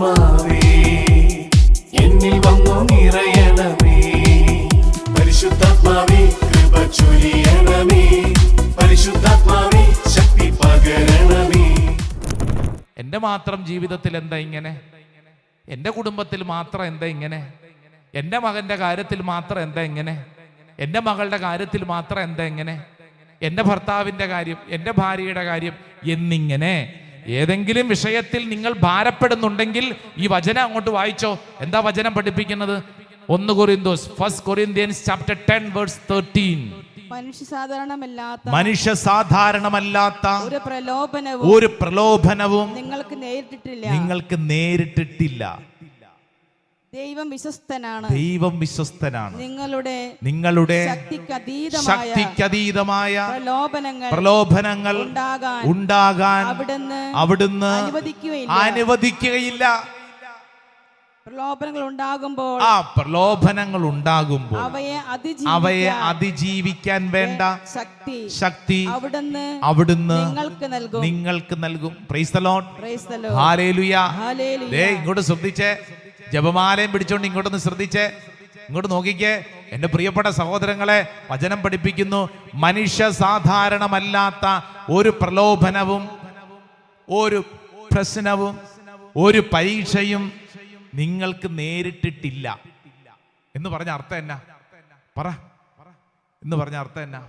പരിശുദ്ധാത്മാവേ എന്നിൽ വന്നു നിറയണമേ. പരിശുദ്ധാത്മാവേ കൃപ ചൊരിയണമേ. പരിശുദ്ധാത്മാവേ ശക്തി പകരണമേ. എൻ്റെ മാത്രം ജീവിതത്തിൽ എന്താ ഇങ്ങനെ? എൻ്റെ കുടുംബത്തിൽ മാത്രം എന്താ ഇങ്ങനെ? എൻ്റെ മകൻ്റെ കാര്യത്തിൽ മാത്രം എന്താ ഇങ്ങനെ? എൻ്റെ മകളുടെ കാര്യത്തിൽ മാത്രം എന്താ ഇങ്ങനെ? എൻ്റെ ഭർത്താവിൻ്റെ കാര്യം, എൻ്റെ ഭാര്യയുടെ കാര്യം എന്നിങ്ങനെ ഏതെങ്കിലും വിഷയത്തിൽ നിങ്ങൾ ഭാരപ്പെടുന്നുണ്ടെങ്കിൽ ഈ വചനം അങ്ങോട്ട് വായിച്ചോ. എന്താ വചനം പഠിപ്പിക്കുന്നത്? 1 Corinthians chapter 10 verse 13. മനുഷ്യ സാധാരണമല്ലാത്ത ഒരു പ്രലോഭനവും നിങ്ങൾക്ക് നേരിട്ടിട്ടില്ല. ദൈവം വിശ്വസ്തനാണ്. നിങ്ങളുടെ ശക്തിക്കതീതമായ പ്രലോഭനങ്ങൾ ഉണ്ടാകാൻ അവിടുന്ന് അനുവദിക്കുകയില്ല. പ്രലോഭനങ്ങൾ ഉണ്ടാകുമ്പോൾ അവയെ അതിജീവിക്കാൻ വേണ്ട ശക്തി അവിടുന്ന് നിങ്ങൾക്ക് നൽകും. Price the Lord. ഹല്ലേലൂയ. ഇങ്ങോട്ട് ശ്രദ്ധിച്ചേ, ജപമാലയും പിടിച്ചോണ്ട് ഇങ്ങോട്ടൊന്ന് ശ്രദ്ധിച്ചേ, ഇങ്ങോട്ട് നോക്കിക്കേ. എൻ്റെ പ്രിയപ്പെട്ട സഹോദരങ്ങളെ, വചനം പഠിപ്പിക്കുന്നു, മനുഷ്യ സാധാരണമല്ലാത്ത ഒരു പ്രലോഭനവും ഒരു പ്രശ്നവും ഒരു പരീക്ഷയും നിങ്ങൾക്ക് നേരിട്ടിട്ടില്ല എന്ന് പറഞ്ഞ അർത്ഥം എന്നാ? പറ എന്ന് പറഞ്ഞ അർത്ഥം എന്നാ?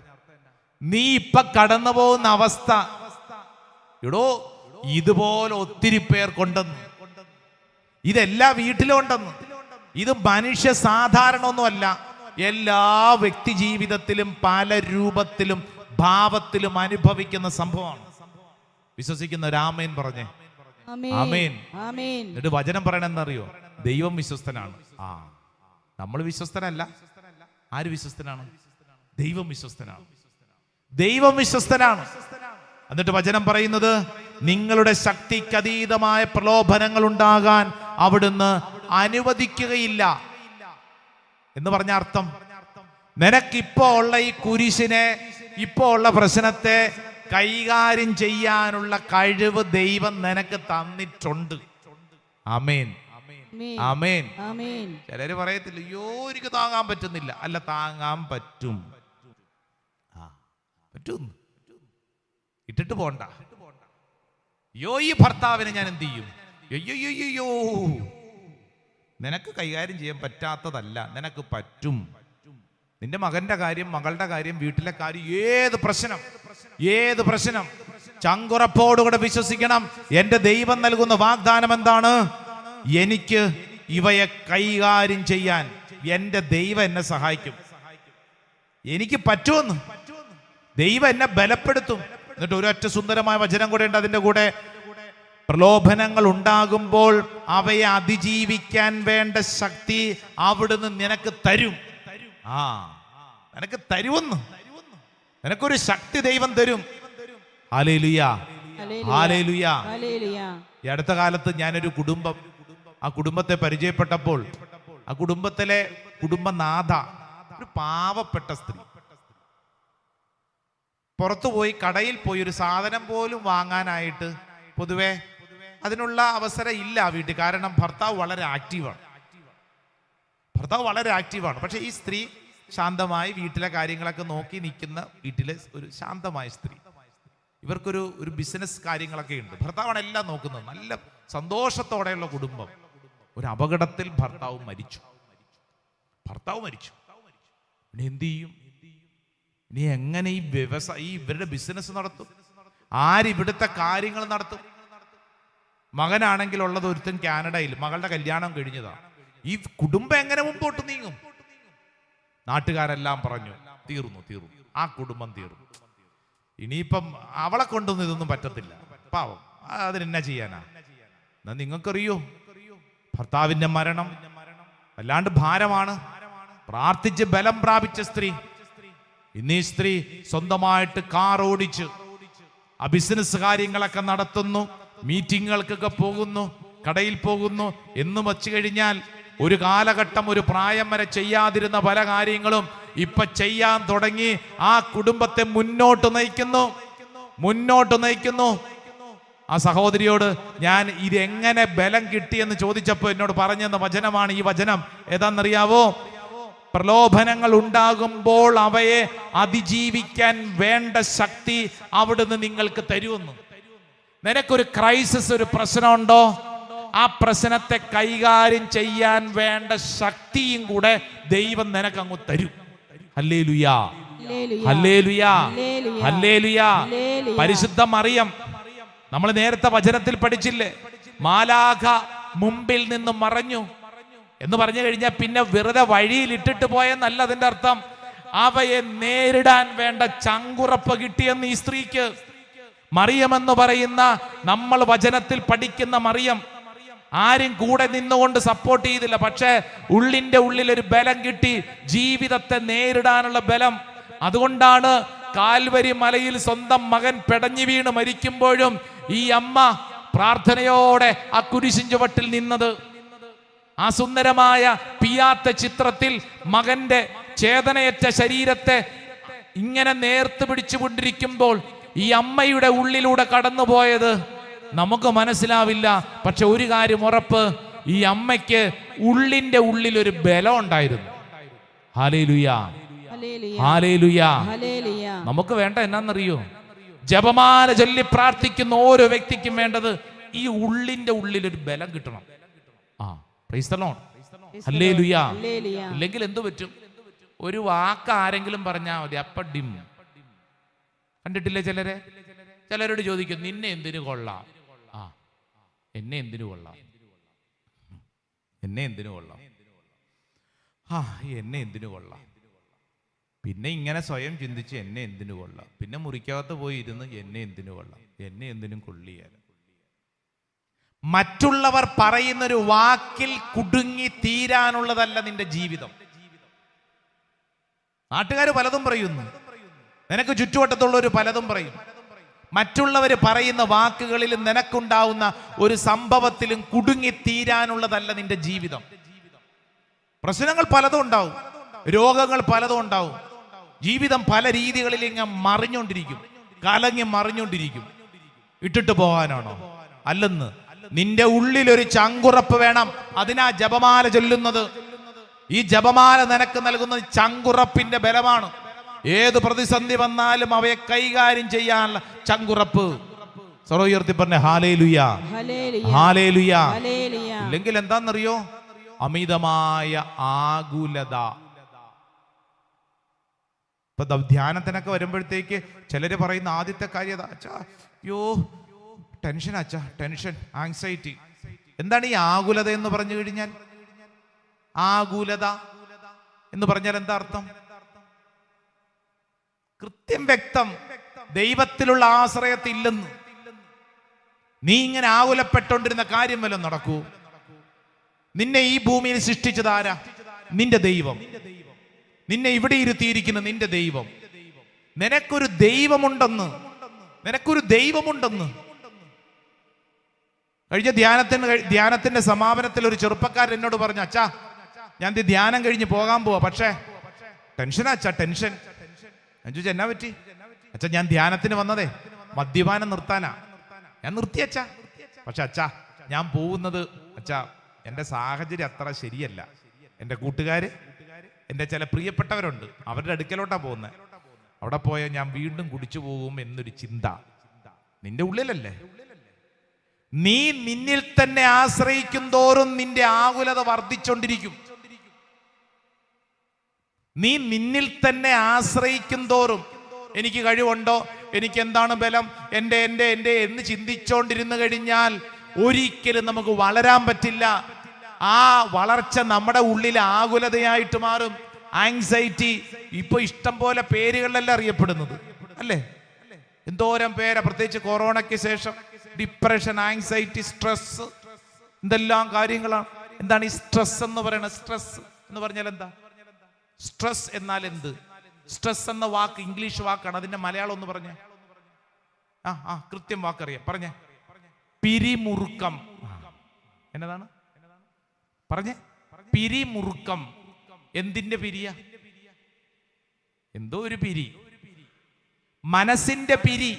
നീ ഇപ്പൊ കടന്നു പോകുന്ന അവസ്ഥ, എടോ ഇതുപോലെ ഒത്തിരി പേർ കൊണ്ടെന്ന്, ഇതെല്ലാ വീട്ടിലും ഉണ്ടെന്ന്. ഇത് മനുഷ്യ സാധാരണമൊന്നുമല്ല. എല്ലാ വ്യക്തി ജീവിതത്തിലും പല രൂപത്തിലും ഭാവത്തിലും അനുഭവിക്കുന്ന സംഭവമാണ്. വിശ്വസിക്കുന്ന ഒരു ആമേൻ പറഞ്ഞേ. ആമേൻ. എന്നിട്ട് വചനം പറയണെന്നറിയോ? ദൈവം വിശ്വസ്തനാണ്. നമ്മൾ വിശ്വസ്തനല്ല. ആര് വിശ്വസ്തനാണ്? ദൈവം വിശ്വസ്തനാണ്. ദൈവം വിശ്വസ്തനാണ്. എന്നിട്ട് വചനം പറയുന്നത്, നിങ്ങളുടെ ശക്തിക്കതീതമായ പ്രലോഭനങ്ങൾ ഉണ്ടാകാൻ അവിടുന്ന് അനുവദിക്കുകയില്ല എന്ന് പറഞ്ഞ അർത്ഥം, നിനക്കിപ്പോ ഉള്ള ഈ കുരിശിനെ, ഇപ്പോ ഉള്ള പ്രശ്നത്തെ കൈകാര്യം ചെയ്യാനുള്ള കഴിവ് ദൈവം നിനക്ക് തന്നിട്ടുണ്ട്. ആമേൻ, ആമേൻ. ചിലര് പറയത്തില്ല, അയ്യോ എനിക്ക് താങ്ങാൻ പറ്റുന്നില്ല. അല്ല, താങ്ങാൻ പറ്റും. പറ്റും, ഇട്ടിട്ട് പോണ്ട. യോ ഈ ഭർത്താവിനെ ഞാൻ എന്ത് ചെയ്യും? അയ്യോ, നിനക്ക് കൈകാര്യം ചെയ്യാൻ പറ്റാത്തതല്ല, നിനക്ക് പറ്റും. നിന്റെ മകന്റെ കാര്യം, മകളുടെ കാര്യം, വീട്ടിലെ കാര്യം, ഏത് പ്രശ്നം ചങ്കുറപ്പോടുകൂടെ വിശ്വസിക്കണം. എന്റെ ദൈവം നൽകുന്ന വാഗ്ദാനം എന്താണ്? എനിക്ക് ഇവയെ കൈകാര്യം ചെയ്യാൻ എന്റെ ദൈവം എന്നെ സഹായിക്കും. എനിക്ക് പറ്റുമെന്ന് ദൈവം എന്നെ ബലപ്പെടുത്തും. എന്നിട്ട് ഒരൊറ്റ സുന്ദരമായ വചനം കൂടെ ഉണ്ട് അതിന്റെ കൂടെ, പ്രലോഭനങ്ങൾ ഉണ്ടാകുമ്പോൾ അവയെ അതിജീവിക്കാൻ വേണ്ട ശക്തി അവിടുന്ന് നിനക്ക് തരും. നിനക്ക് തരുമെന്ന്, നിനക്കൊരു ശക്തി ദൈവം തരും. Hallelujah, hallelujah. ഈ അടുത്ത കാലത്ത് ഞാനൊരു കുടുംബം, ആ കുടുംബത്തെ പരിചയപ്പെട്ടപ്പോൾ, ആ കുടുംബത്തിലെ കുടുംബനാഥ ഒരു പാവപ്പെട്ട സ്ത്രീ, പുറത്തുപോയി കടയിൽ പോയി ഒരു സാധനം പോലും വാങ്ങാനായിട്ട് പൊതുവെ അതിനുള്ള അവസരം ഇല്ല വീട്ടിൽ. കാരണം ഭർത്താവ് വളരെ ആക്റ്റീവാണ്. പക്ഷെ ഈ സ്ത്രീ ശാന്തമായി വീട്ടിലെ കാര്യങ്ങളൊക്കെ നോക്കി നിൽക്കുന്ന വീട്ടിലെ ഒരു ശാന്തമായ സ്ത്രീ. ഇവർക്കൊരു ബിസിനസ് കാര്യങ്ങളൊക്കെ ഉണ്ട്. ഭർത്താവാണ് എല്ലാം നോക്കുന്നത്. നല്ല സന്തോഷത്തോടെയുള്ള കുടുംബം. ഒരു അപകടത്തിൽ ഭർത്താവ് മരിച്ചു. ഇനി എന്ത് ചെയ്യും? ഇനി എങ്ങനെ ഈ ഇവരുടെ ബിസിനസ് നടത്തും? ആരിവിടുത്തെ കാര്യങ്ങൾ നടത്തും? മകനാണെങ്കിൽ ഉള്ളത് ഒരുത്തൻ കാനഡയിൽ, മകളുടെ കല്യാണം കഴിഞ്ഞതാണ്. ഈ കുടുംബം എങ്ങനെ മുമ്പോട്ട് നീങ്ങും? നാട്ടുകാരെല്ലാം പറഞ്ഞു, തീർന്നു, ആ കുടുംബം തീർന്നു. ഇനിയിപ്പം അവളെ കൊണ്ടൊന്നും ഇതൊന്നും പറ്റത്തില്ല, പാവം, അതിനെന്നാ ചെയ്യാനാ? എന്നാ നിങ്ങൾക്കറിയോ, ഭർത്താവിന്റെ മരണം വല്ലാണ്ട് ഭാരമാണ്. പ്രാർത്ഥിച്ച് ബലം പ്രാപിച്ച സ്ത്രീ, ഇന്നീ സ്ത്രീ സ്വന്തമായിട്ട് കാർ ഓടിച്ച് ആ ബിസിനസ് കാര്യങ്ങളൊക്കെ നടത്തുന്നു, മീറ്റിങ്ങുകൾക്കൊക്കെ പോകുന്നു, കടയിൽ പോകുന്നു. എന്ന് വച്ചു കഴിഞ്ഞാൽ ഒരു കാലഘട്ടം, ഒരു പ്രായം വരെ ചെയ്യാതിരുന്ന പല കാര്യങ്ങളും ഇപ്പൊ ചെയ്യാൻ തുടങ്ങി. ആ കുടുംബത്തെ മുന്നോട്ട് നയിക്കുന്നു. ആ സഹോദരിയോട് ഞാൻ ഇതെങ്ങനെ ബലം കിട്ടിയെന്ന് ചോദിച്ചപ്പോൾ എന്നോട് പറഞ്ഞെന്ന വചനമാണ് ഈ വചനം. ഏതാണെന്നറിയാവോ? പ്രലോഭനങ്ങൾ ഉണ്ടാകുമ്പോൾ അവയെ അതിജീവിക്കാൻ വേണ്ട ശക്തി അവിടുന്ന് നിങ്ങൾക്ക് തരുമെന്ന്. നിനക്കൊരു ക്രൈസിസ്, ഒരു പ്രശ്നമുണ്ടോ? ആ പ്രശ്നത്തെ കൈകാര്യം ചെയ്യാൻ വേണ്ട ശക്തിയും കൂടെ ദൈവം നിനക്ക് അങ്ങ് തരും. ഹല്ലേലൂയാ, ഹല്ലേലൂയാ, ഹല്ലേലൂയാ. പരിശുദ്ധ മറിയം, നമ്മൾ നേരത്തെ വചനത്തിൽ പഠിച്ചില്ലേ, മാലാഖ മുമ്പിൽ നിന്ന് മറഞ്ഞു എന്ന് പറഞ്ഞു കഴിഞ്ഞാൽ പിന്നെ വെറുതെ വഴിയിൽ ഇട്ടിട്ട് പോയെന്നല്ല അതിന്റെ അർത്ഥം. അവയെ നേരിടാൻ വേണ്ട ചങ്കുറപ്പ് കിട്ടിയെന്ന് ഈ സ്ത്രീക്ക്. മറിയം എന്ന് പറയുന്ന നമ്മൾ വചനത്തിൽ പഠിക്കുന്ന മറിയം ആരും കൂടെ നിന്നുകൊണ്ട് സപ്പോർട്ട് ചെയ്തില്ല. പക്ഷേ ഉള്ളിന്റെ ഉള്ളിൽ ഒരു ബലം കിട്ടി, ജീവിതത്തെ നേരിടാനുള്ള ബലം. അതുകൊണ്ടാണ് കാൽവരി മലയിൽ സ്വന്തം മകൻ പെടഞ്ഞു വീണ് മരിക്കുമ്പോഴും ഈ അമ്മ പ്രാർത്ഥനയോടെ ആ കുരിശിൻ ചുവട്ടിൽ നിന്നത്. ആ സുന്ദരമായ പിയാത്ത ചിത്രത്തിൽ മകന്റെ ചേതനയറ്റ ശരീരത്തെ ഇങ്ങനെ നേർത്ത് പിടിച്ചുകൊണ്ടിരിക്കുമ്പോൾ ഈ അമ്മയുടെ ഉള്ളിലൂടെ കടന്നുപോയത് നമുക്ക് മനസ്സിലാവില്ല. പക്ഷെ ഒരു കാര്യം ഉറപ്പ്, ഈ അമ്മയ്ക്ക് ഉള്ളിന്റെ ഉള്ളിൽ ഒരു ബലം ഉണ്ടായിരുന്നു. ഹല്ലേലൂയാ, ഹല്ലേലൂയാ. നമുക്ക് വേണ്ട എന്നാന്നറിയോ? ജപമാല ചൊല്ലി പ്രാർത്ഥിക്കുന്ന ഓരോ വ്യക്തിക്കും വേണ്ടത് ഈ ഉള്ളിന്റെ ഉള്ളിൽ ഒരു ബലം കിട്ടണം. പ്രൈസ് ദി ലോർഡ്, ഹല്ലേലൂയാ. ഇല്ലെങ്കിൽ എന്തു പറ്റും? ഒരു വാക്ക് ആരെങ്കിലും പറഞ്ഞാൽ മതി, അപ്പ ഡിം. കണ്ടിട്ടില്ലേ ചിലരെ? ചിലരോട് ചോദിക്കും നിന്നെ എന്തിനു കൊള്ളാം? എന്നെ എന്തിനു കൊള്ളാം? എന്നെ എന്തിനു കൊള്ളാം? എന്നെ എന്തിനു കൊള്ളാം? പിന്നെ ഇങ്ങനെ സ്വയം ചിന്തിച്ച് എന്നെ എന്തിനു കൊള്ളാം? പിന്നെ മുറിക്കകത്ത് പോയി ഇരുന്ന് എന്നെ എന്തിനു കൊള്ളാം? എന്നെ എന്തിനും കൊള്ളിയാൽ. മറ്റുള്ളവർ പറയുന്നൊരു വാക്കിൽ കുടുങ്ങി തീരാനുള്ളതല്ല നിന്റെ ജീവിതം. നാട്ടുകാർ പലതും പറയുന്നു, നിനക്ക് ചുറ്റുവട്ടത്തുള്ളവർ പലതും പറയും. മറ്റുള്ളവർ പറയുന്ന വാക്കുകളിലും നിനക്കുണ്ടാവുന്ന ഒരു സംഭവത്തിലും കുടുങ്ങി തീരാനുള്ളതല്ല നിന്റെ ജീവിതം. പ്രശ്നങ്ങൾ പലതും ഉണ്ടാവും, രോഗങ്ങൾ പലതും ഉണ്ടാവും. ജീവിതം പല രീതികളിൽ ഇങ്ങനെ മറിഞ്ഞുകൊണ്ടിരിക്കും, കലങ്ങി മറിഞ്ഞുകൊണ്ടിരിക്കും. ഇട്ടിട്ട് പോകാനാണോ? അല്ലെന്ന്. നിന്റെ ഉള്ളിൽ ഒരു ചങ്കുറപ്പ് വേണം. അതിനാ ജപമാല ചൊല്ലുന്നത്. ഈ ജപമാല നിനക്ക് നൽകുന്നത് ചങ്കുറപ്പിന്റെ ബലമാണ്. ഏത് പ്രതിസന്ധി വന്നാലും അവയെ കൈകാര്യം ചെയ്യാനുള്ള ചങ്കുറപ്പ്. സ്വരം ഉയർത്തി പറഞ്ഞ ഹല്ലേലൂയാ, ഹല്ലേലൂയാ. ഇല്ലെങ്കിൽ എന്താണെന്നറിയോ? അമിതമായ ആകുലത. ഇപ്പൊ ധ്യാനത്തിനൊക്കെ വരുമ്പോഴത്തേക്ക് ചിലര് പറയുന്ന ആദ്യത്തെ കാര്യം അച്ഛാ, യോ ടെൻഷൻ അച്ഛാ, ടെൻഷൻ, ആങ്സൈറ്റി. എന്താണ് ഈ ആകുലത എന്ന് പറഞ്ഞു കഴിഞ്ഞാൽ? ആകുലത എന്ന് പറഞ്ഞാൽ എന്താ അർത്ഥം? കൃത്യം വ്യക്തം, ദൈവത്തിലുള്ള ആശ്രയത്തില്ലെന്ന്. നീ ഇങ്ങനെ ആകുലപ്പെട്ടോണ്ടിരുന്ന കാര്യം വല്ലതും നടക്കൂ? നിന്നെ ഈ ഭൂമിയിൽ സൃഷ്ടിച്ചത് ആരാ? നിന്റെ ദൈവം. നിന്നെ ഇവിടെ ഇരുത്തിയിരിക്കുന്ന നിന്റെ ദൈവം. നിനക്കൊരു ദൈവമുണ്ടെന്ന്, നിനക്കൊരു ദൈവമുണ്ടെന്ന്. കഴിഞ്ഞ ധ്യാനത്തിന്റെ സമാപനത്തിൽ ഒരു ചെറുപ്പക്കാരൻ എന്നോട് പറഞ്ഞു, അച്ഛാ ഞാൻ ധ്യാനം കഴിഞ്ഞ് പോകാൻ പോവാ, പക്ഷേ ടെൻഷനാ അച്ഛാ, ടെൻഷൻ. ഞാൻ ചോദിച്ചു എന്നാ പറ്റി? അച്ഛാ ഞാൻ ധ്യാനത്തിന് വന്നതേ മദ്യപാനം നിർത്താനാ. ഞാൻ നിർത്തി അച്ഛാ. പക്ഷെ അച്ഛാ ഞാൻ പോകുന്നത് അച്ഛാ എൻ്റെ സാഹചര്യം അത്ര ശരിയല്ല. എൻ്റെ കൂട്ടുകാര്, എൻ്റെ ചില പ്രിയപ്പെട്ടവരുണ്ട്, അവരുടെ അടുക്കലോട്ടാ പോകുന്നത്. അവിടെ പോയാൽ ഞാൻ വീണ്ടും കുടിച്ചു പോകും എന്നൊരു ചിന്ത നിന്റെ ഉള്ളിലല്ലേ? നീ നിന്നിൽ തന്നെ ആശ്രയിക്കും തോറും നിന്റെ ആകുലത വർദ്ധിച്ചോണ്ടിരിക്കും. നീ നിന്നിൽ തന്നെ ആശ്രയിക്കും തോറും എനിക്ക് കഴിവുണ്ടോ, എനിക്ക് എന്താണ് ബലം, എൻ്റെ എൻ്റെ എൻ്റെ എന്ന് ചിന്തിച്ചോണ്ടിരുന്നു കഴിഞ്ഞാൽ ഒരിക്കലും നമുക്ക് വളരാൻ പറ്റില്ല. ആ വളർച്ച നമ്മുടെ ഉള്ളിൽ ആകുലതയായിട്ട് മാറും. ആങ്സൈറ്റി ഇപ്പൊ ഇഷ്ടം പോലെ പേരുകളിലല്ല അറിയപ്പെടുന്നത്, അല്ലേ? എന്തോരം പേരാ, പ്രത്യേകിച്ച് കൊറോണയ്ക്ക് ശേഷം. ഡിപ്രഷൻ, ആങ്സൈറ്റി, സ്ട്രെസ്, എന്തെല്ലാം കാര്യങ്ങളാണ്. എന്താണ് ഈ സ്ട്രെസ് എന്ന് പറയുന്നത്? സ്ട്രെസ് എന്ന് പറഞ്ഞാൽ എന്താ? സ്ട്രെസ് എന്നാൽ എന്ത്? സ്ട്രെസ് എന്ന വാക്ക് ഇംഗ്ലീഷ് വാക്കാണ്. അതിന്റെ മലയാളം ഒന്ന് പറഞ്ഞേ. കൃത്യം വാക്കറിയാം, പറഞ്ഞേ. പിരിമുറുക്കം. എന്നതാണ്? പറഞ്ഞേ. പിരിമുറുക്കം. എന്തിന്റെ പിരിയ? എന്തോ ഒരു പിരി, മനസ്സിന്റെ പിരി.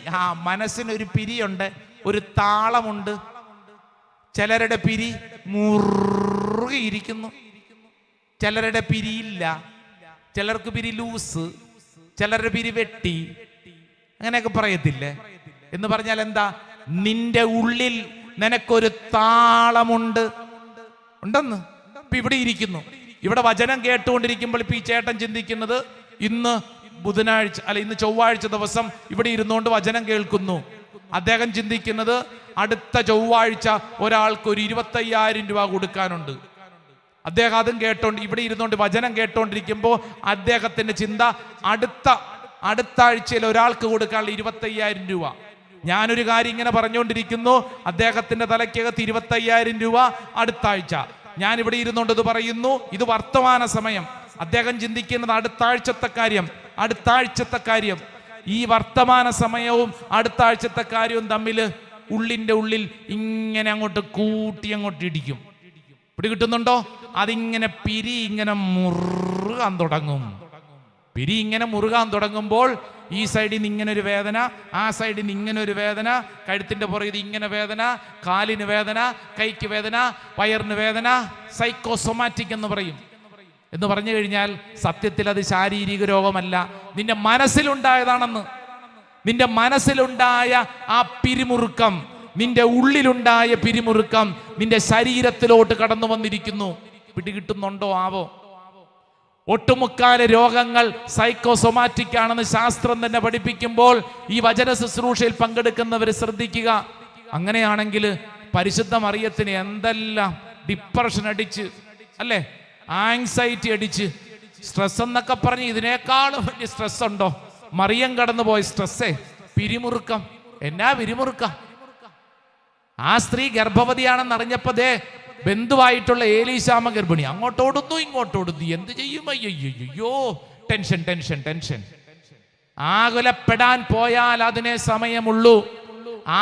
മനസ്സിനൊരു പിരിയുണ്ട്. ഒരു താളമുണ്ട്. ചിലരുടെ പിരി മുറുകിയിരിക്കുന്നു, ചിലരുടെ പിരിയില്ല, ചിലർക്ക് പിരി ലൂസ്, ചിലരുടെ പിരി വെട്ടി, അങ്ങനെയൊക്കെ പറയത്തില്ലേ? എന്ന് പറഞ്ഞാൽ എന്താ? നിന്റെ ഉള്ളിൽ നിനക്കൊരു താളമുണ്ട് ഉണ്ടെന്ന്. ഇപ്പൊ ഇവിടെ ഇരിക്കുന്നു, ഇവിടെ വചനം കേട്ടുകൊണ്ടിരിക്കുമ്പോൾ ഇപ്പൊ ഈ ചേട്ടൻ ചിന്തിക്കുന്നത് ഇന്ന് ബുധനാഴ്ച അല്ല ഇന്ന് ചൊവ്വാഴ്ച ദിവസം ഇവിടെ ഇരുന്നുകൊണ്ട് വചനം കേൾക്കുന്നു. അദ്ദേഹം ചിന്തിക്കുന്നത് അടുത്ത ചൊവ്വാഴ്ച ഒരാൾക്ക് ഒരു 25,000 രൂപ കൊടുക്കാനുണ്ട്. അദ്ദേഹം അതും കേട്ടോണ്ട് ഇവിടെ ഇരുന്നുകൊണ്ട് വചനം കേട്ടോണ്ടിരിക്കുമ്പോൾ അദ്ദേഹത്തിന്റെ ചിന്ത അടുത്ത ആഴ്ചയിൽ ഒരാൾക്ക് കൊടുക്കാനുള്ള 25,000 രൂപ. ഞാനൊരു കാര്യം ഇങ്ങനെ പറഞ്ഞുകൊണ്ടിരിക്കുന്നു, അദ്ദേഹത്തിന്റെ തലയ്ക്കകത്ത് 25,000 രൂപ അടുത്ത ആഴ്ച. ഞാൻ ഇവിടെ ഇരുന്നുകൊണ്ട് ഇത് പറയുന്നു, ഇത് വർത്തമാന സമയം. അദ്ദേഹം ചിന്തിക്കുന്നത് അടുത്ത ആഴ്ചത്തെ കാര്യം. ഈ വർത്തമാന സമയവും അടുത്ത ആഴ്ചത്തെ കാര്യവും തമ്മിൽ ഉള്ളിന്റെ ഉള്ളിൽ ഇങ്ങനെ അങ്ങോട്ട് കൂട്ടി അങ്ങോട്ട് ഇടിക്കും. പിടികിട്ടുന്നുണ്ടോ? അതിങ്ങനെ പിരി ഇങ്ങനെ മുറുകാൻ തുടങ്ങും. പിരി ഇങ്ങനെ മുറുകാൻ തുടങ്ങുമ്പോൾ ഈ സൈഡിൽ നിന്ന് ഇങ്ങനെ ഒരു വേദന, ആ സൈഡിൽ നിന്ന് ഇങ്ങനെ ഒരു വേദന, കഴുത്തിന്റെ പുറകിൽ ഇങ്ങനെ വേദന, കാലിന് വേദന, കൈക്ക് വേദന, വയറിന് വേദന. സൈക്കോസൊമാറ്റിക് എന്ന് പറയും. എന്ന് പറഞ്ഞു കഴിഞ്ഞാൽ സത്യത്തിൽ അത് ശാരീരിക രോഗമല്ല, നിന്റെ മനസ്സിലുണ്ടായതാണെന്ന്. നിന്റെ മനസ്സിലുണ്ടായ ആ പിരിമുറുക്കം, നിന്റെ ഉള്ളിലുണ്ടായ പിരിമുറുക്കം നിന്റെ ശരീരത്തിലോട്ട് കടന്നു വന്നിരിക്കുന്നു. പിടികിട്ടുന്നുണ്ടോ ആവോ? ഒട്ടുമുക്കാല രോഗങ്ങൾ സൈക്കോസൊമാറ്റിക് ആണെന്ന് ശാസ്ത്രം തന്നെ പഠിപ്പിക്കുമ്പോൾ ഈ വചന ശുശ്രൂഷയിൽ പങ്കെടുക്കുന്നവർ ശ്രദ്ധിക്കുക. അങ്ങനെയാണെങ്കിൽ പരിശുദ്ധ മറിയത്തിന് എന്തെല്ലാം ഡിപ്രഷൻ അടിച്ച്, അല്ലേ, ആങ്സൈറ്റി അടിച്ച്, സ്ട്രെസ് എന്നൊക്കെ പറഞ്ഞ് ഇതിനേക്കാളും വലിയ സ്ട്രെസ് ഉണ്ടോ? മറിയം കടന്നു പോയ സ്ട്രെസ്സേ പിരിമുറുക്കം. എന്നാ പിരിമുറുക്കം! ആ സ്ത്രീ ഗർഭവതിയാണെന്ന് അറിഞ്ഞപ്പോ ബന്ധുവായിട്ടുള്ള ഏലീശാമ ഗർഭിണി അങ്ങോട്ടോടുന്നു ഇങ്ങോട്ടോടുന്നു. എന്ത് ചെയ്യും? അയ്യോ, ടെൻഷൻ. ആകുലപ്പെടാൻ പോയാൽ അതിനെ സമയമുള്ളൂ.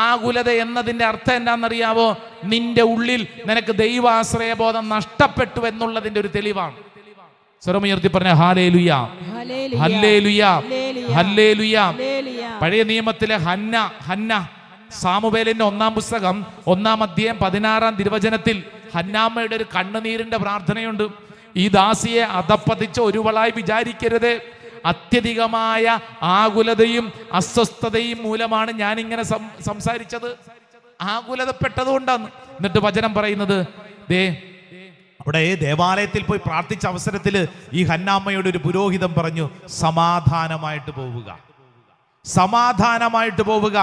ആകുലത എന്നതിന്റെ അർത്ഥം എന്താണെന്നറിയാവോ? നിന്റെ ഉള്ളിൽ നിനക്ക് ദൈവാശ്രയബോധം നഷ്ടപ്പെട്ടു എന്നുള്ളതിന്റെ ഒരു തെളിവാണ്. സ്വരമുയർത്തി പറഞ്ഞ ഹല്ലേലൂയ, ഹല്ലേലൂയ, ഹല്ലേലൂയ. പഴയ നിയമത്തിലെ ഹന്ന സാമുവേലിന്റെ 1-ാം പുസ്തകം 1-ാം അധ്യായം 16-ാം തിരുവചനത്തിൽ ഹന്നാമ്മയുടെ ഒരു കണ്ണുനീരിന്റെ പ്രാർത്ഥനയുണ്ട്. ഈ ദാസിയെ അധപ്പതിച്ച ഒരുവളായി വിചാരിക്കരുത്. അത്യധികമായ ആകുലതയും അസ്വസ്ഥതയും മൂലമാണ് ഞാനിങ്ങനെ സംസാരിച്ചത്. ആകുലതപ്പെട്ടതുകൊണ്ടാണ്. എന്നിട്ട് വചനം പറയുന്നത് അവിടെ ദേവാലയത്തിൽ പോയി പ്രാർത്ഥിച്ച അവസരത്തിൽ ഈ ഹന്നാമ്മയുടെ ഒരു പുരോഹിതൻ പറഞ്ഞു, സമാധാനമായിട്ട് പോവുക,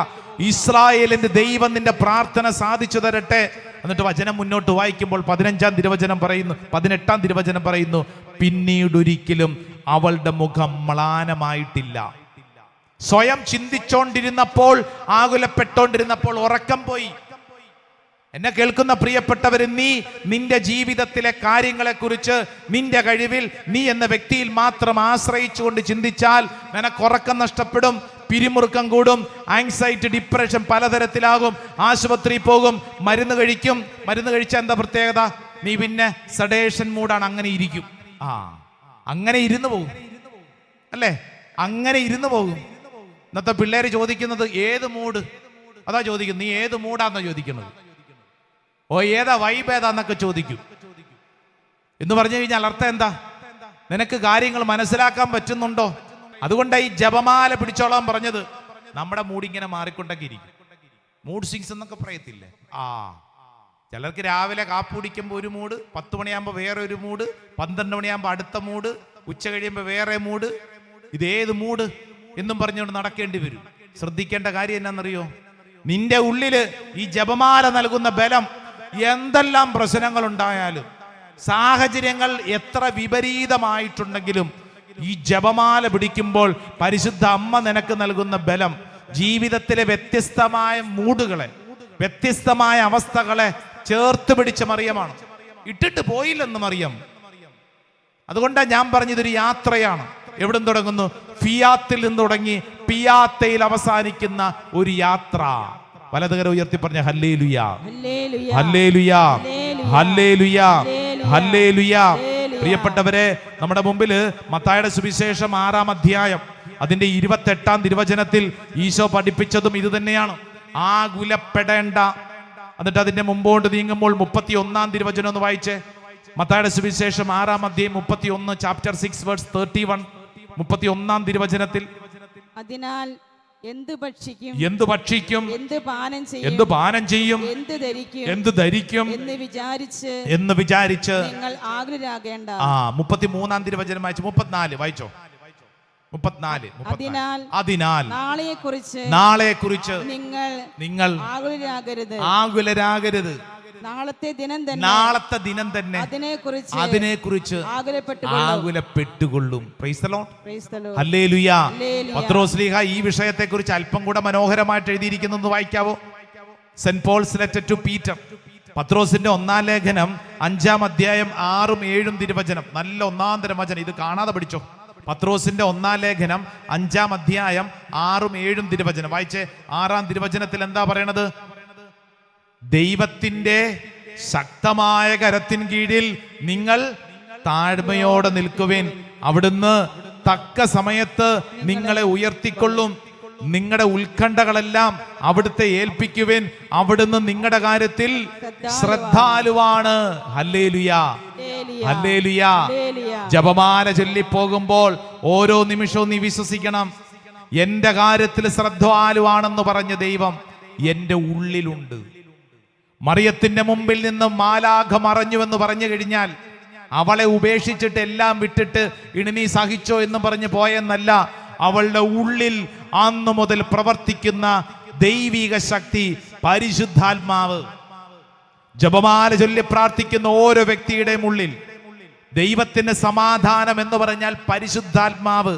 ഇസ്രായേലിന്റെ ദൈവം നിന്റെ പ്രാർത്ഥന സാധിച്ചു തരട്ടെ. എന്നിട്ട് വചനം മുന്നോട്ട് വായിക്കുമ്പോൾ 15-ാം തിരുവചനം പറയുന്നു, 18-ാം തിരുവചനം പറയുന്നു, പിന്നീടൊരിക്കലും അവളുടെ മുഖം മ്ലാനമായിട്ടില്ല. സ്വയം ചിന്തിച്ചോണ്ടിരുന്നപ്പോൾ, ആകുലപ്പെട്ടോണ്ടിരുന്നപ്പോൾ ഉറക്കം പോയി. എന്നെ കേൾക്കുന്ന പ്രിയപ്പെട്ടവർ, നീ നിന്റെ ജീവിതത്തിലെ കാര്യങ്ങളെ കുറിച്ച് നിന്റെ കഴിവിൽ നീ എന്ന വ്യക്തിയിൽ മാത്രം ആശ്രയിച്ചുകൊണ്ട് ചിന്തിച്ചാൽ നിനക്ക് ഉറക്കം നഷ്ടപ്പെടും, പിരിമുറുക്കം കൂടും, ആങ്സൈറ്റി, ഡിപ്രഷൻ പലതരത്തിലാകും. ആശുപത്രി പോകും, മരുന്ന് കഴിക്കും. മരുന്ന് കഴിച്ചാൽ എന്താ പ്രത്യേകത? നീ പിന്നെ സഡേഷൻ മൂഡാണ്, അങ്ങനെ ഇരിക്കും. അങ്ങനെ ഇരുന്ന് പോകും, അല്ലേ? അങ്ങനെ ഇരുന്ന് പോകും. ഇന്നത്തെ പിള്ളേര് ചോദിക്കുന്നത് ഏത് മൂഡ്, അതാ ചോദിക്കുന്നത്. നീ ഏത് മൂഡാന്നാ ചോദിക്കുന്നത്? ഏതാ വൈബ് ഏതാന്നൊക്കെ ചോദിക്കും. എന്ന് പറഞ്ഞു കഴിഞ്ഞാൽ അർത്ഥം എന്താ? നിനക്ക് കാര്യങ്ങൾ മനസ്സിലാക്കാൻ പറ്റുന്നുണ്ടോ? അതുകൊണ്ടാണ് ഈ ജപമാല പിടിച്ചോളാൻ പറഞ്ഞത്. നമ്മുടെ മൂഡ് ഇങ്ങനെ മാറിക്കൊണ്ടൊക്കെ ഇരിക്കും. മൂഡ് സ്വിങ്സ് എന്നൊക്കെ പറയത്തില്ലേ? ചിലർക്ക് രാവിലെ കാപ്പി കുടിക്കുമ്പോൾ ഒരു മൂഡ്, 10 മണിയാകുമ്പോൾ വേറെ ഒരു മൂഡ്, 12 മണിയാകുമ്പോൾ അടുത്ത മൂഡ്, ഉച്ച കഴിയുമ്പോൾ വേറെ മൂഡ്. ഇതേത് മൂഡ് എന്നും പറഞ്ഞുകൊണ്ട് നടക്കേണ്ടി വരും. ശ്രദ്ധിക്കേണ്ട കാര്യം എന്നാണെന്നറിയോ? നിന്റെ ഉള്ളില് ഈ ജപമാല നൽകുന്ന ബലം, എന്തെല്ലാം പ്രശ്നങ്ങൾ ഉണ്ടായാലും, സാഹചര്യങ്ങൾ എത്ര വിപരീതമായിട്ടുണ്ടെങ്കിലും, ഈ ജപമാല പിടിക്കുമ്പോൾ പരിശുദ്ധ അമ്മ നിനക്ക് നൽകുന്ന ബലം ജീവിതത്തിലെ വ്യത്യസ്തമായ മൂഡുകളെ, വ്യത്യസ്തമായ അവസ്ഥകളെ ചേർത്ത് പിടിച്ച മറിയമാണ്. ഇട്ടിട്ട് പോയില്ലെന്ന് മറിയം. അതുകൊണ്ടാണ് ഞാൻ പറഞ്ഞതൊരു യാത്രയാണ്. എവിടെ തുടങ്ങുന്നു? ഫിയാത്തിൽ നിന്ന് തുടങ്ങി പിയാത്തയിൽ അവസാനിക്കുന്ന ഒരു യാത്ര. വലതുകര ഉയർത്തി പറഞ്ഞ ഹല്ലേലൂയ, ഹല്ലേലൂയ, ഹല്ലേലൂയ, ഹല്ലേലൂയ. പ്രിയപ്പെട്ടവരെ, നമ്മുടെ മുമ്പിൽ മത്തായിയുടെ സുവിശേഷം 6-ാം അധ്യായം അതിന്റെ 28-ാം തിരുവചനത്തിൽ ഈശോ പഠിപ്പിച്ചതും ഇത് തന്നെയാണ്. ആകുലപ്പെടേണ്ട. എന്നിട്ട് അതിന്റെ മുമ്പോട്ട് നീങ്ങുമ്പോൾ 31 തിരുവചനം ഒന്ന് വായിച്ചേ. മത്തായിയുടെ സുവിശേഷം 6-ാം അധ്യായം 31, ചാപ്റ്റർ 6 വേഴ്സ് 31. 31 തിരുവചനത്തിൽ, അതിനാൽ എന്ത് ഭക്ഷിക്കും, എന്തു ഭക്ഷിക്കും, എന്ത് പാനം ചെയ്യും, എന്ത് ധരിക്കും എന്ന് വിചാരിച്ച് നിങ്ങൾ ആകുലരാകേണ്ട. 33 തിരുവചനം വായിച്ചു. 34 വായിച്ചോ. 34. അതിനാൽ നാളെക്കുറിച്ച് നിങ്ങൾ ആകുലരാകരുത്. നാളത്തെ ദിനം തന്നെ അതിനെക്കുറിച്ച് ആകുലപ്പെട്ടുകൊള്ളും. Praise the Lord. Hallelujah. Pathros ലീഹ ഈ വിഷയത്തെക്കുറിച്ച് അല്പം കൂടെ മനോഹരമായിട്ട് എഴുതിയിരിക്കുന്നത് വായിക്കാവോ? Saint Paul's letter to Peter, പത്രോസിന്റെ 1-ാം ലേഖനം 5-ാം അധ്യായം 6-ഉം 7-ഉം തിരുവചനം. നല്ല ഒന്നാന്തരം വചനം, ഇത് കാണാതെ പഠിച്ചോ. പത്രോസിന്റെ 1-ാം ലേഖനം 5-ാം അധ്യായം 6-ഉം 7-ഉം തിരുവചനം വായിച്ചേ. 6-ാം തിരുവചനത്തിൽ എന്താ പറയണത്? ദൈവത്തിന്റെ ശക്തമായ കരത്തിൻ കീഴിൽ നിങ്ങൾ താഴ്മയോടെ നിൽക്കുവിൻ. അവിടുന്ന് തക്ക സമയത്ത് നിങ്ങളെ ഉയർത്തിക്കൊള്ളും. നിങ്ങളുടെ ഉത്കണ്ഠകളെല്ലാം അവിടുത്തെ ഏൽപ്പിക്കുവിൻ. അവിടുന്ന് നിങ്ങളുടെ കാര്യത്തിൽ ശ്രദ്ധാലുവാണ്. Hallelujah, hallelujah. ജപമാല ചൊല്ലിപ്പോകുമ്പോൾ ഓരോ നിമിഷവും നീ വിശ്വസിക്കണം, എന്റെ കാര്യത്തിൽ ശ്രദ്ധാലുവാണെന്ന് പറഞ്ഞ ദൈവം എന്റെ ഉള്ളിലുണ്ട്. മറിയത്തിന്റെ മുമ്പിൽ നിന്ന് മാലാഖ മറഞ്ഞുവെന്ന് പറഞ്ഞു കഴിഞ്ഞാൽ അവളെ ഉപേക്ഷിച്ചിട്ട് എല്ലാം വിട്ടിട്ട് ഇനി നീ സഹിച്ചോ എന്ന് പറഞ്ഞു പോയെന്നല്ല, അവളുടെ ഉള്ളിൽ അന്നു മുതൽ പ്രവർത്തിക്കുന്ന ദൈവിക ശക്തി, പരിശുദ്ധാത്മാവ്. ജപമാല ചൊല്ലി പ്രാർത്ഥിക്കുന്ന ഓരോ വ്യക്തിയുടെയും ഉള്ളിൽ ദൈവത്തിന്റെ സമാധാനം എന്ന് പറഞ്ഞാൽ പരിശുദ്ധാത്മാവ്.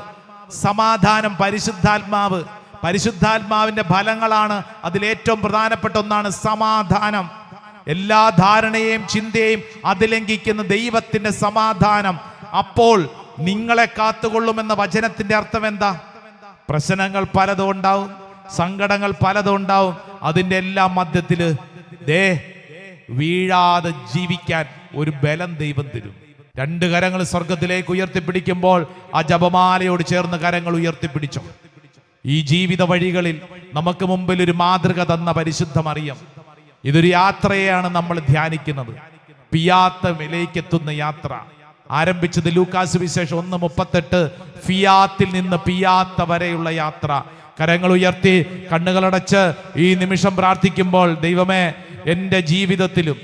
സമാധാനം, പരിശുദ്ധാത്മാവ്. പരിശുദ്ധാത്മാവിന്റെ ഫലങ്ങളാണ് അതിലേറ്റവും പ്രധാനപ്പെട്ട ഒന്നാണ് സമാധാനം. എല്ലാ ധാരണയെയും ചിന്തയെയും അതിലംഘിക്കുന്ന ദൈവത്തിന്റെ സമാധാനം. അപ്പോൾ നിങ്ങളെ കാത്തുകൊള്ളുമെന്ന വചനത്തിന്റെ അർത്ഥം എന്താ? പ്രശ്നങ്ങൾ പലതും ഉണ്ടാവും, സങ്കടങ്ങൾ പലതും ഉണ്ടാവും. അതിന്റെ എല്ലാം മധ്യത്തില് വീഴാതെ ജീവിക്കാൻ ഒരു ബലം ദൈവം തരും. 2 കരങ്ങൾ സ്വർഗത്തിലേക്ക് ഉയർത്തിപ്പിടിക്കുമ്പോൾ ആ ജപമാലയോട് ചേർന്ന് കരങ്ങൾ ഉയർത്തിപ്പിടിച്ചോ. ഈ ജീവിത വഴികളിൽ നമുക്ക് മുമ്പിൽ ഒരു മാതൃക തന്ന പരിശുദ്ധ മറിയം. ഇതൊരു യാത്രയെയാണ് നമ്മൾ ധ്യാനിക്കുന്നത്. പിയാത്ത വിലയ്ക്കെത്തുന്ന യാത്ര ആരംഭിച്ചത് ലൂക്കാസ് വിശേഷം 1:38. ഫിയാത്തിൽ നിന്ന് പിയാത്ത വരെയുള്ള യാത്ര. കരങ്ങൾ ഉയർത്തി കണ്ണുകളടച്ച് ഈ നിമിഷം പ്രാർത്ഥിക്കുമ്പോൾ, ദൈവമേ, എൻ്റെ ജീവിതത്തിലും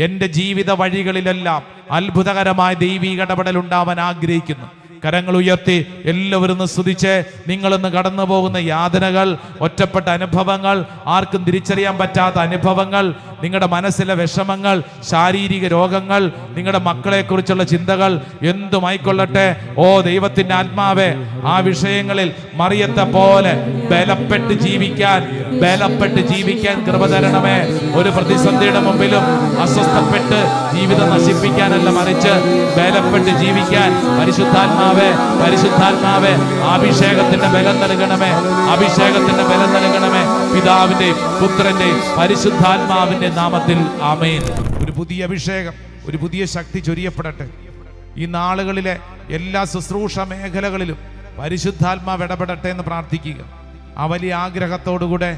എൻ്റെ ജീവിത വഴികളിലെല്ലാം അത്ഭുതകരമായ ദൈവീക ഇടപെടൽ ഉണ്ടാവാൻ ആഗ്രഹിക്കുന്നു. കരങ്ങൾ ഉയർത്തി എല്ലാവരും സ്തുതിച്ച് നിങ്ങളിന്ന് കടന്നു പോകുന്ന യാതനകൾ, ഒറ്റപ്പെട്ട അനുഭവങ്ങൾ, ആർക്കും തിരിച്ചറിയാൻ പറ്റാത്ത അനുഭവങ്ങൾ, നിങ്ങളുടെ മനസ്സിലെ വിഷമങ്ങൾ, ശാരീരിക രോഗങ്ങൾ, നിങ്ങളുടെ മക്കളെക്കുറിച്ചുള്ള ചിന്തകൾ എന്തുമായിക്കൊള്ളട്ടെ, ഓ ദൈവത്തിന്റെ ആത്മാവേ, ആ വിഷയങ്ങളിൽ മറിയത്തെ പോലെ ബലപ്പെട്ട് ജീവിക്കാൻ കൃപ തരണമേ. ഒരു പ്രതിസന്ധിയുടെ മുമ്പിലും അസ്വസ്ഥപ്പെട്ട് ജീവിതം നശിപ്പിക്കാനല്ല, മറിച്ച് ബലപ്പെട്ട് ജീവിക്കാൻ പരിശുദ്ധാത്മാവേ അഭിഷേകത്തിന്റെ ബലം നൽകണമേ. അഭിഷേകത്തിന്റെ ബലം നൽകണമേ. പിതാവിന്റെയും പുത്രന്റെയും പരിശുദ്ധാത്മാവിന്റെ നാമത്തിൽ ആമേൻ. ഒരു പുതിയ അഭിഷേകം, ഒരു പുതിയ ശക്തി ചൊരിയപ്പെടട്ടെ. ഈ നാളുകളിലെ എല്ലാ ശുശ്രൂഷ മേഖലകളിലും പരിശുദ്ധാത്മാവ് ഇടപെടട്ടെ എന്ന് പ്രാർത്ഥിക്കുക. ആ വലിയ ആഗ്രഹത്തോടുകൂടെ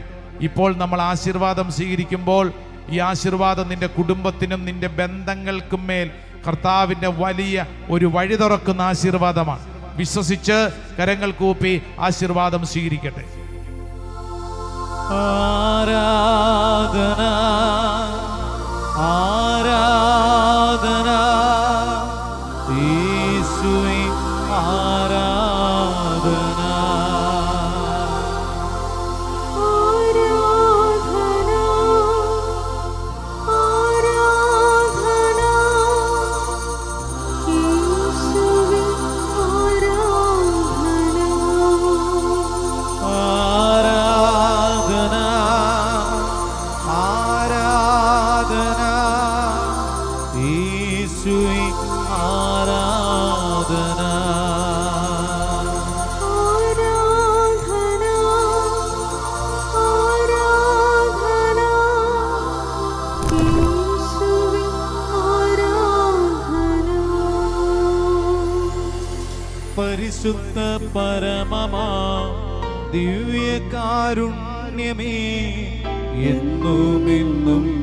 ഇപ്പോൾ നമ്മൾ ആശീർവാദം സ്വീകരിക്കുമ്പോൾ ഈ ആശീർവാദം നിന്റെ കുടുംബത്തിനും നിന്റെ ബന്ധങ്ങൾക്കും മേൽ കർത്താവിന്റെ വലിയ ഒരു വഴി തുറക്കുന്ന ആശീർവാദമാണ്. വിശ്വസിച്ച് കരങ്ങൾ കൂപ്പി ആശീർവാദം സ്വീകരിക്കട്ടെ. ആരാധന ആരാധന യേശുവേ ആരാധന. പരിശുദ്ധ പരമമാ ദിവ്യകാരുണ്യമേ, എന്നുമെന്നും